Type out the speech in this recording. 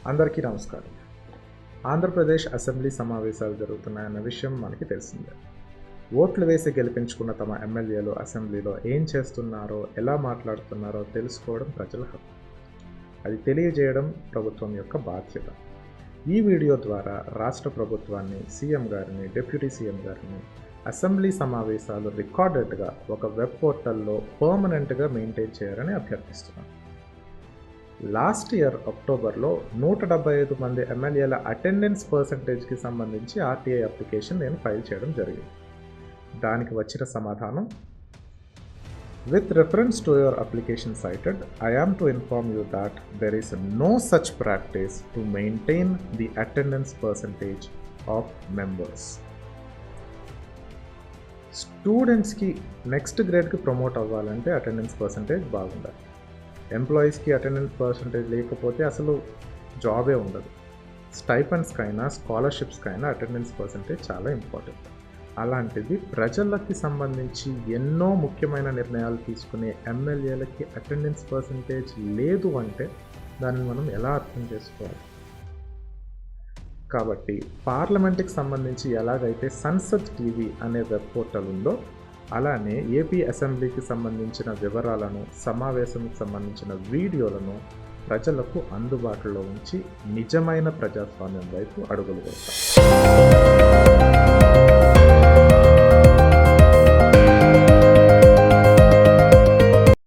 అందరికీ నమస్కారం. ఆంధ్రప్రదేశ్ అసెంబ్లీ సమావేశాలు జరుగుతున్నాయన్న విషయం మనకి తెలిసిందే. ఓట్లు వేసి గెలిపించుకున్న తమ ఎమ్మెల్యేలు అసెంబ్లీలో ఏం చేస్తున్నారో, ఎలా మాట్లాడుతున్నారో తెలుసుకోవడం ప్రజల హక్కు. అది తెలియజేయడం ప్రభుత్వం యొక్క బాధ్యత. ఈ వీడియో ద్వారా రాష్ట్ర ప్రభుత్వాన్ని, సీఎం గారిని, డిప్యూటీ సీఎం గారిని అసెంబ్లీ సమావేశాలు రికార్డెడ్గా ఒక వెబ్ పోర్టల్లో పర్మనెంట్గా మెయింటైన్ చేయాలని అభ్యర్థిస్తున్నాం. లాస్ట్ ఇయర్ అక్టోబర్లో 175 మంది ఎమ్మెల్యేల అటెండెన్స్ పర్సంటేజ్కి సంబంధించి ఆర్టీఐ అప్లికేషన్ నేను ఫైల్ చేయడం జరిగింది. దానికి వచ్చిన సమాధానం, with reference to your application cited, I am to inform you that there is no such practice to maintain the attendance percentage of members. స్టూడెంట్స్కి నెక్స్ట్ గ్రేడ్కి ప్రమోట్ అవ్వాలంటే అటెండెన్స్ పర్సంటేజ్ బాగుండాలి. ఎంప్లాయీస్కి అటెండెన్స్ పర్సంటేజ్ లేకపోతే అసలు జాబే ఉండదు. స్టైపెండ్స్కైనా, స్కాలర్షిప్స్కైనా అటెండెన్స్ పర్సంటేజ్ చాలా ఇంపార్టెంట్. అలాంటిది ప్రజలకి సంబంధించి ఎన్నో ముఖ్యమైన నిర్ణయాలు తీసుకునే ఎమ్మెల్యేలకి అటెండెన్స్ పర్సంటేజ్ లేదు అంటే దాన్ని మనం ఎలా అర్థం చేసుకోవాలి? కాబట్టి పార్లమెంట్కి సంబంధించి ఎలాగైతే సన్సద్ టీవీ అనే వెబ్ పోర్టల్ ఉందో, అలానే ఏపీ అసెంబ్లీకి సంబంధించిన వివరాలను, సమావేశానికి సంబంధించిన వీడియోలను ప్రజలకు అందుబాటులో ఉంచి నిజమైన ప్రజాస్వామ్యం వైపు అడుగులు వేస్తాం.